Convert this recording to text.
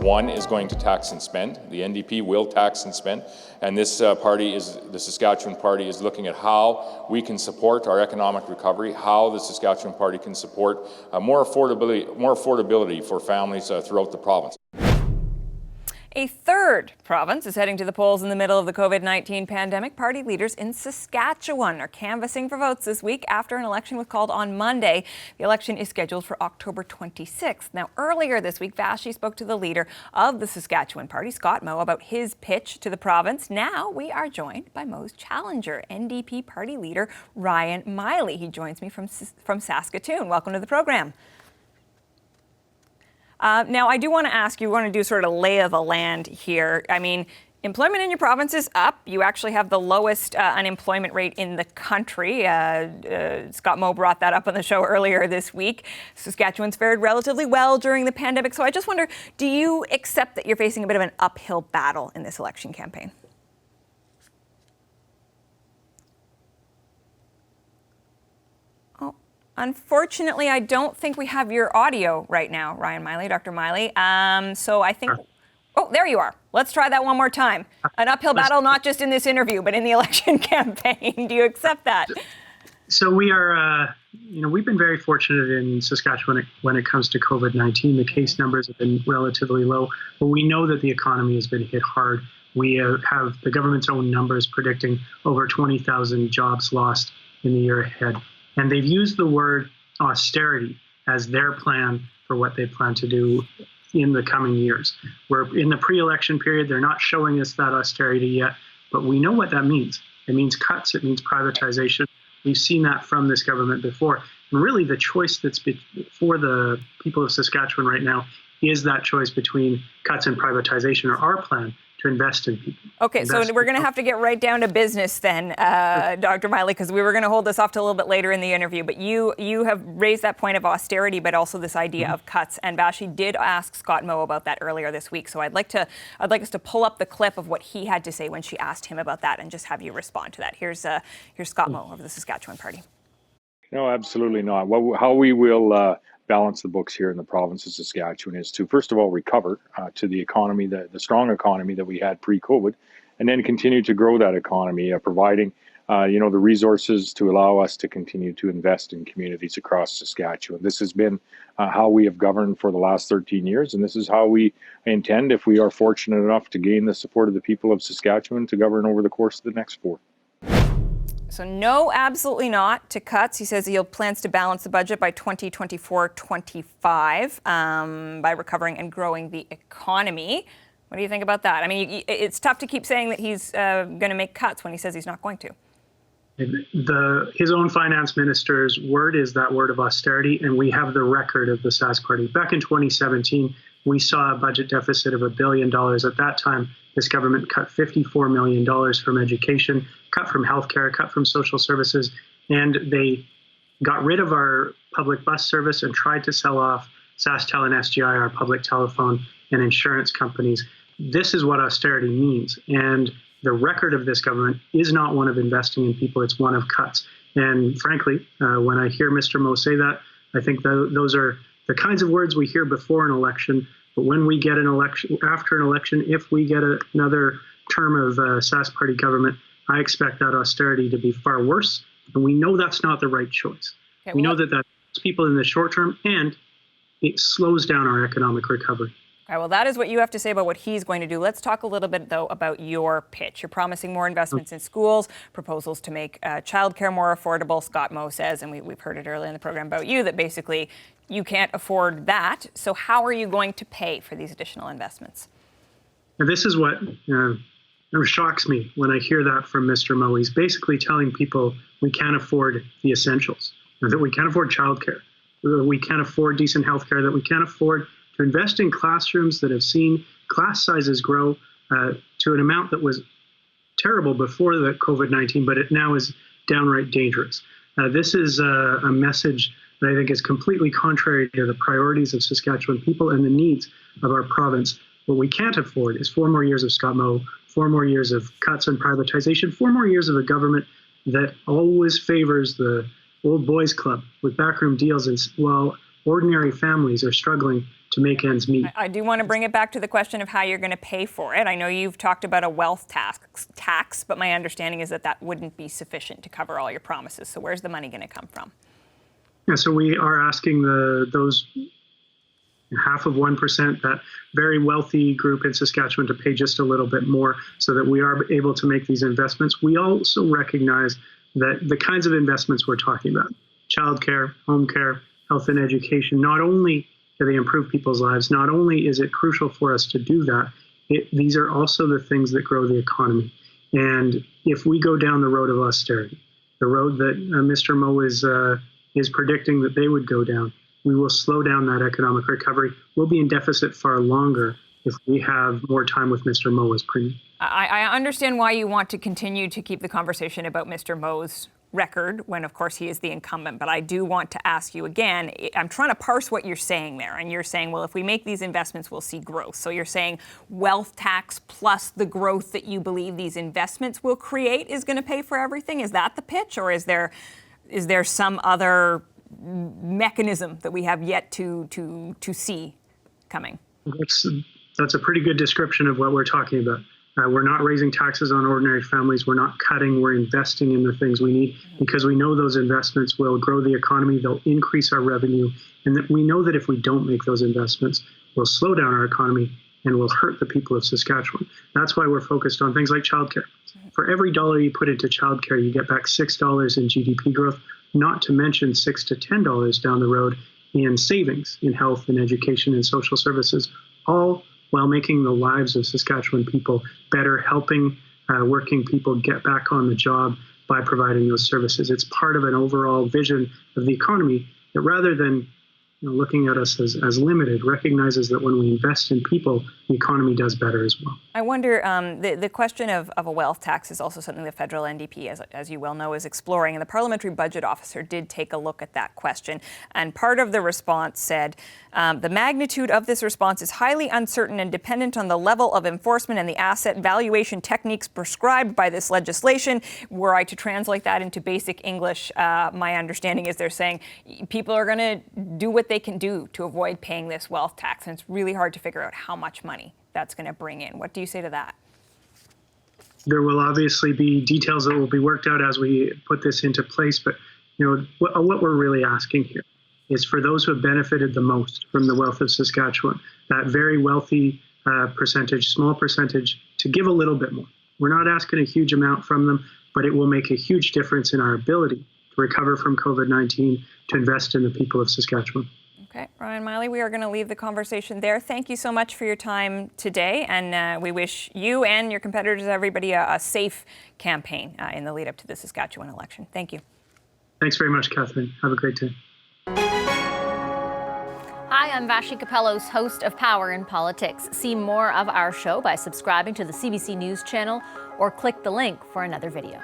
One is going to tax and spend. The NDP will tax and spend, and this party is, the Saskatchewan Party is looking at how we can support our economic recovery, how the Saskatchewan Party can support more affordability for families throughout the province. A third province is heading to the polls in the middle of the COVID-19 pandemic. Party leaders in Saskatchewan are canvassing for votes this week after an election was called on Monday. The election is scheduled for October 26th. Now, earlier this week, Vashti spoke to the leader of the Saskatchewan Party, Scott Moe, about his pitch to the province. Now we are joined by Moe's challenger, NDP party leader Ryan Meili. He joins me from Saskatoon. Welcome to the program. Now, I do want to ask you, want to do sort of lay of the land here. I mean, employment in your province is up. You actually have the lowest unemployment rate in the country. Scott Moe brought that up on the show earlier this week. Saskatchewan's fared relatively well during the pandemic. So I just wonder, do you accept that you're facing a bit of an uphill battle in this election campaign? Unfortunately, I don't think we have your audio right now, Ryan Meili, Dr. Meili. So I think, oh, there you are. Let's try that one more time. An uphill battle, not just in this interview, but in the election campaign. Do you accept that? So we are, we've been very fortunate in Saskatchewan when it comes to COVID-19. The case numbers have been relatively low, but we know that the economy has been hit hard. We have the government's own numbers predicting over 20,000 jobs lost in the year ahead. And they've used the word austerity as their plan for what they plan to do in the coming years. We're in the pre-election period. They're not showing us that austerity yet, but we know what that means. It means cuts. It means privatization. We've seen that from this government before. And really the choice that's for the people of Saskatchewan right now is that choice between cuts and privatization, or our plan to invest in people. Okay, so we're going to have to get right down to business then, Dr. Meili, because we were going to hold this off to a little bit later in the interview. But you have raised that point of austerity, but also this idea of cuts. And Vashti did ask Scott Moe about that earlier this week. So I'd like us to pull up the clip of what he had to say when she asked him about that, and just have you respond to that. Here's Scott Moe of the Saskatchewan Party. No, absolutely not. How we will balance the books here in the province of Saskatchewan is to, first of all, recover to the economy, the strong economy that we had pre-COVID, and then continue to grow that economy, providing the resources to allow us to continue to invest in communities across Saskatchewan. This has been how we have governed for the last 13 years, and this is how we intend, if we are fortunate enough to gain the support of the people of Saskatchewan, to govern over the course of the next 4. So no, absolutely not to cuts. He says he plans to balance the budget by 2024-25 by recovering and growing the economy. What do you think about that? I mean, it's tough to keep saying that he's going to make cuts when he says he's not going to. His own finance minister's word is that word of austerity, and we have the record of the Sask Party. Back in 2017, we saw a budget deficit of $1 billion. At that time, this government cut $54 million from education, cut from healthcare, cut from social services, and they got rid of our public bus service and tried to sell off SaskTel and SGI, our public telephone and insurance companies. This is what austerity means. And the record of this government is not one of investing in people, it's one of cuts. And frankly, when I hear Mr. Moe say that, I think those are the kinds of words we hear before an election. But when we get an election, after an election, if we get another term of Sask Party government, I expect that austerity to be far worse. And we know that's not the right choice. Okay, we know that that's people in the short term, and it slows down our economic recovery. All right, well, that is what you have to say about what he's going to do. Let's talk a little bit, though, about your pitch. You're promising more investments in schools, proposals to make childcare more affordable. Scott Moe says, and we've heard it earlier in the program about you, that basically you can't afford that. So how are you going to pay for these additional investments? And this is what shocks me when I hear that from Mr. Moe. He's basically telling people we can't afford the essentials, that we can't afford childcare, we can't afford decent healthcare, that we can't afford to invest in classrooms that have seen class sizes grow to an amount that was terrible before the COVID-19, but it now is downright dangerous. This is a message that I think is completely contrary to the priorities of Saskatchewan people and the needs of our province. What we can't afford is 4 more years of Scott Moe, 4 more years of cuts and privatization, 4 more years of a government that always favors the old boys club with backroom deals, and while ordinary families are struggling to make ends meet. I do want to bring it back to the question of how you're going to pay for it. I know you've talked about a wealth tax, but my understanding is that that wouldn't be sufficient to cover all your promises. So where's the money going to come from? Yeah, so we are asking those 0.5%, that very wealthy group in Saskatchewan, to pay just a little bit more so that we are able to make these investments. We also recognize that the kinds of investments we're talking about, childcare, home care, health and education, not only do they improve people's lives, not only is it crucial for us to do that, these are also the things that grow the economy. And if we go down the road of austerity, the road that Mr. Moe is predicting that they would go down, we will slow down that economic recovery. We'll be in deficit far longer if we have more time with Mr. Moe as Premier. I understand why you want to continue to keep the conversation about Mr. Moe's record when, of course, he is the incumbent. But I do want to ask you again, I'm trying to parse what you're saying there. And you're saying, well, if we make these investments, we'll see growth. So you're saying wealth tax plus the growth that you believe these investments will create is going to pay for everything? Is that the pitch? Or is there some other mechanism that we have yet to see coming? That's a pretty good description of what we're talking about. We're not raising taxes on ordinary families. We're not cutting. We're investing in the things we need because we know those investments will grow the economy. They'll increase our revenue. And that we know that if we don't make those investments, we'll slow down our economy and will hurt the people of Saskatchewan. That's why we're focused on things like childcare. For every dollar you put into childcare, you get back $6 in GDP growth, not to mention $6 to $10 down the road in savings in health and education and social services, all while making the lives of Saskatchewan people better, helping working people get back on the job by providing those services. It's part of an overall vision of the economy that, rather than looking at us as limited, recognizes that when we invest in people, the economy does better as well. I wonder, the question of a wealth tax is also something the federal NDP, as you well know, is exploring. And the parliamentary budget officer did take a look at that question. And part of the response said, the magnitude of this response is highly uncertain and dependent on the level of enforcement and the asset valuation techniques prescribed by this legislation. Were I to translate that into basic English, my understanding is they're saying people are going to do what they can do to avoid paying this wealth tax. And it's really hard to figure out how much money that's going to bring in. What do you say to that? There will obviously be details that will be worked out as we put this into place. But what we're really asking here is for those who have benefited the most from the wealth of Saskatchewan, that very wealthy percentage, small percentage, to give a little bit more. We're not asking a huge amount from them, but it will make a huge difference in our ability to recover from COVID-19, to invest in the people of Saskatchewan. Okay, Ryan Meili, we are going to leave the conversation there. Thank you so much for your time today, and we wish you and your competitors, everybody, a safe campaign in the lead up to the Saskatchewan election. Thank you. Thanks very much, Catherine. Have a great day. Hi, I'm Vashi Capellos, host of Power in Politics. See more of our show by subscribing to the CBC News channel or click the link for another video.